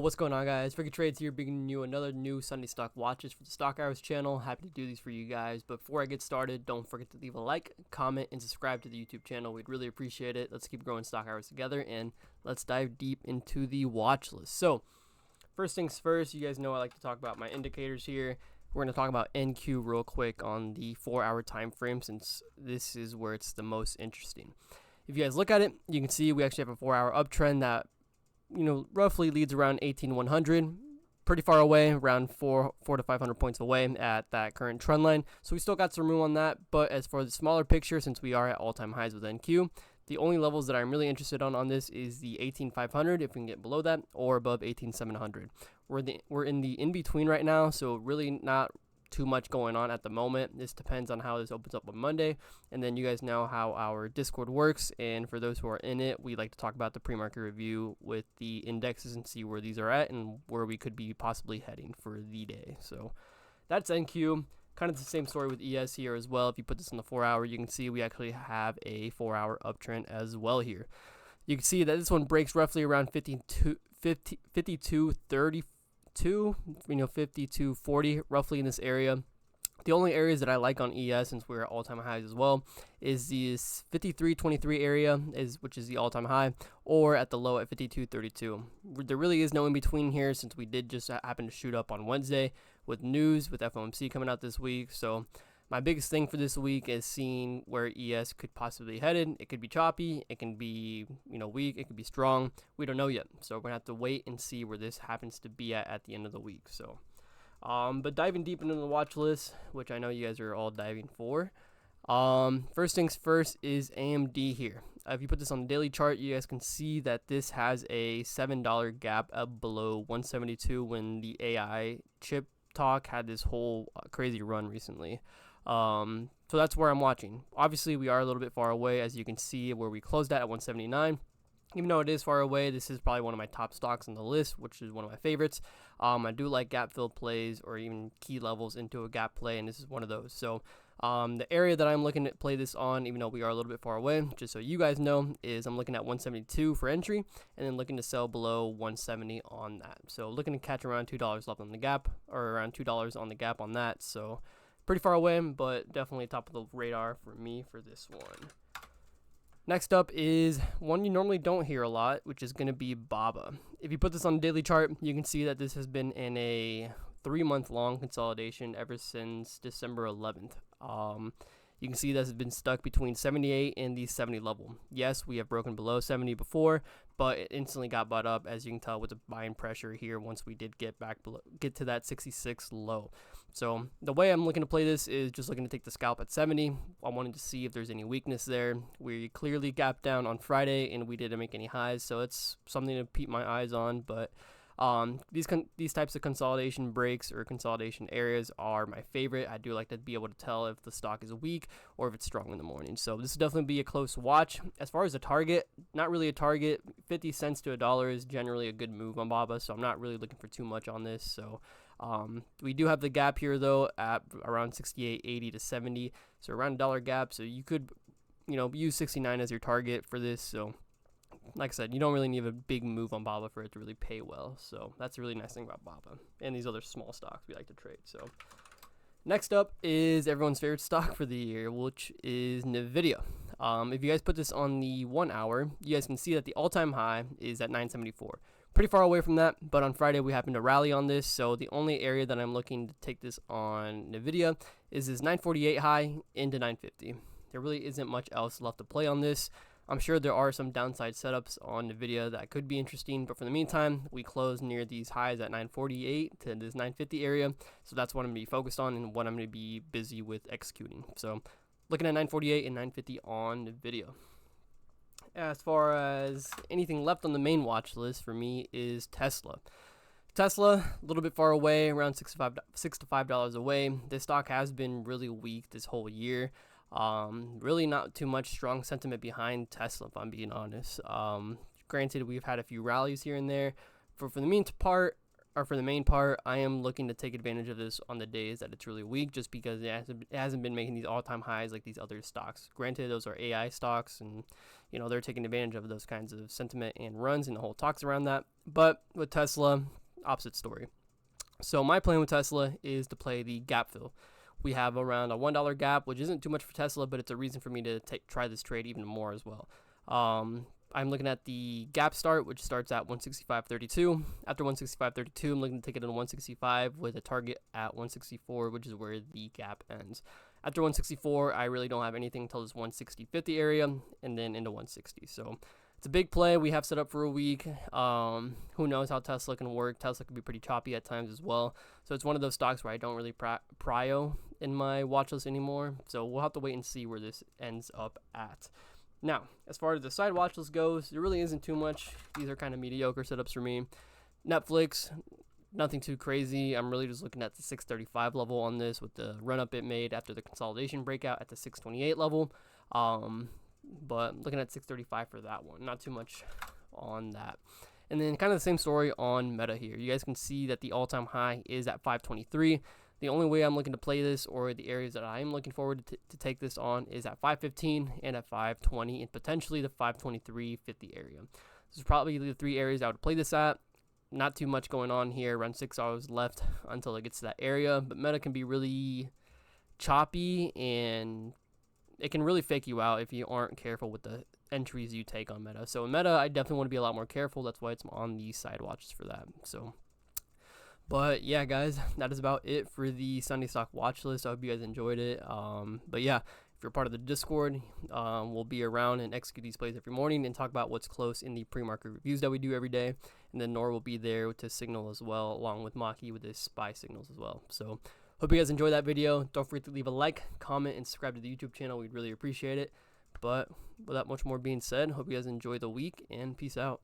what's going on, guys? Ricky Trades here, bringing you another new Sunday Stock Watches for the Stock Hours channel. Happy to do these for you guys. But before I get started, don't forget to leave a like, comment, and subscribe to the YouTube channel. We'd really appreciate it. Let's keep growing Stock Hours together, and let's dive deep into the watch list. So, first things first, you guys know I like to talk about my indicators here. We're going to talk about NQ real quick on the 4-hour time frame, since this is where it's the most interesting. If you guys look at it, you can see we actually have a 4-hour uptrend that roughly leads around 18,100, pretty far away, around 400 to 500 points away at that current trend line. So we still got some room on that. But as for the smaller picture, since we are at all-time highs with NQ, the only levels that I'm really interested on this is the 18,500 if we can get below that, or above 18,700. We're in the in-between right now, so really not too much going on at the moment. This depends on how this opens up on Monday, and then you guys know how our Discord works, and for those who are in it, we like to talk about the pre-market review with the indexes and see where these are at and where we could be possibly heading for the day. So that's NQ. Kind of the same story with ES here as well. If you put this in the 4-hour, you can see we actually have a 4-hour uptrend as well here. You can see that this one breaks roughly around 52.30 52.40 roughly in this area. The only areas that I like on ES, since we're at all-time highs as well, is this 53.23 area, which is the all-time high, or at the low at 52.32. There really is no in-between here, since we did just happen to shoot up on Wednesday with news with FOMC coming out this week. So my biggest thing for this week is seeing where ES could possibly headed. It could be choppy, it can be weak, it could be strong. We don't know yet, so we're gonna have to wait and see where this happens to be at the end of the week. So, but diving deep into the watch list, which I know you guys are all diving for. First things first is AMD here. If you put this on the daily chart, you guys can see that this has a $7 gap up below 172 when the AI chip talk had this whole crazy run recently. So that's where I'm watching. Obviously, we are a little bit far away, as you can see where we closed at 179. Even though it is far away, this is probably one of my top stocks on the list, which is one of my favorites. I do like gap fill plays or even key levels into a gap play, and this is one of those. So the area that I'm looking to play this on, even though we are a little bit far away, just so you guys know, is I'm looking at 172 for entry, and then looking to sell below 170 on that. So looking to catch around $2 left on the gap, or around $2 on the gap on that. So pretty far away, but definitely top of the radar for me for this one. Next up is one you normally don't hear a lot, which is going to be BABA. If you put this on the daily chart, you can see that this has been in a 3-month-long consolidation ever since December 11th. You can see that it's been stuck between 78 and the 70 level. Yes, we have broken below 70 before, but it instantly got bought up, as you can tell with the buying pressure here once we did get to that 66 low. So the way I'm looking to play this is just looking to take the scalp at 70. I wanted to see if there's any weakness there. We clearly gapped down on Friday, and we didn't make any highs, so it's something to keep my eyes on. But these types of consolidation breaks or consolidation areas are my favorite. I do like to be able to tell if the stock is weak or if it's strong in the morning. So this will definitely be a close watch. As far as a target, not really a target. 50 cents to $1 is generally a good move on BABA, so I'm not really looking for too much on this. So we do have the gap here though at around 68.80 to 70, so around $1 gap. So you could use 69 as your target for this. So like I said, you don't really need a big move on BABA for it to really pay well. So that's a really nice thing about BABA and these other small stocks we like to trade. So next up is everyone's favorite stock for the year, which is NVDA. If you guys put this on the 1-hour, you guys can see that the all-time high is at 974. Pretty far away from that, but on Friday we happened to rally on this. So the only area that I'm looking to take this on NVIDIA is this 948 high into 950. There really isn't much else left to play on this. I'm sure there are some downside setups on NVIDIA that could be interesting, but for the meantime, we closed near these highs at 948 to this 950 area. So that's what I'm going to be focused on and what I'm going to be busy with executing. So looking at 948 and 950 on NVIDIA. As far as anything left on the main watch list for me is Tesla. Tesla, a little bit far away, around $6 to $5 away. This stock has been really weak this whole year. Really not too much strong sentiment behind Tesla, if I'm being honest. Granted, we've had a few rallies here and there. For the or for the main part, I am looking to take advantage of this on the days that it's really weak, just because it hasn't been making these all-time highs like these other stocks. Granted, those are AI stocks, and they're taking advantage of those kinds of sentiment and runs and the whole talks around that. But with Tesla, opposite story. So my plan with Tesla is to play the gap fill. We have around a $1 gap, which isn't too much for Tesla, but it's a reason for me to try this trade even more as well. I'm looking at the gap start, which starts at 165.32. After 165.32, I'm looking to take it on 165 with a target at 164, which is where the gap ends. After 164, I really don't have anything until this 160.50 area, and then into 160. So it's a big play we have set up for a week. Who knows how Tesla can work? Tesla can be pretty choppy at times as well. So it's one of those stocks where I don't really prio in my watch list anymore. So we'll have to wait and see where this ends up at. Now, as far as the side watch list goes, there really isn't too much. These are kind of mediocre setups for me. Netflix, nothing too crazy. I'm really just looking at the 635 level on this with the run-up it made after the consolidation breakout at the 628 level. But looking at 635 for that one. Not too much on that. And then kind of the same story on Meta here. You guys can see that the all-time high is at 523. The only way I'm looking to play this, or the areas that I am looking forward to take this on, is at 515 and at 520 and potentially the 523.50 area. This is probably the three areas I would play this at. Not too much going on here. Around 6 hours left until it gets to that area. But Meta can be really choppy, and it can really fake you out if you aren't careful with the entries you take on Meta. So in Meta, I definitely want to be a lot more careful. That's why it's on the side watches for that. But yeah, guys, that is about it for the Sunday stock watch list. I hope you guys enjoyed it. But yeah, if you're part of the Discord, we'll be around and execute these plays every morning and talk about what's close in the pre-market reviews that we do every day. And then Nor will be there to signal as well, along with Maki with his SPY signals as well. So hope you guys enjoyed that video. Don't forget to leave a like, comment, and subscribe to the YouTube channel. We'd really appreciate it. But without much more being said, hope you guys enjoy the week, and peace out.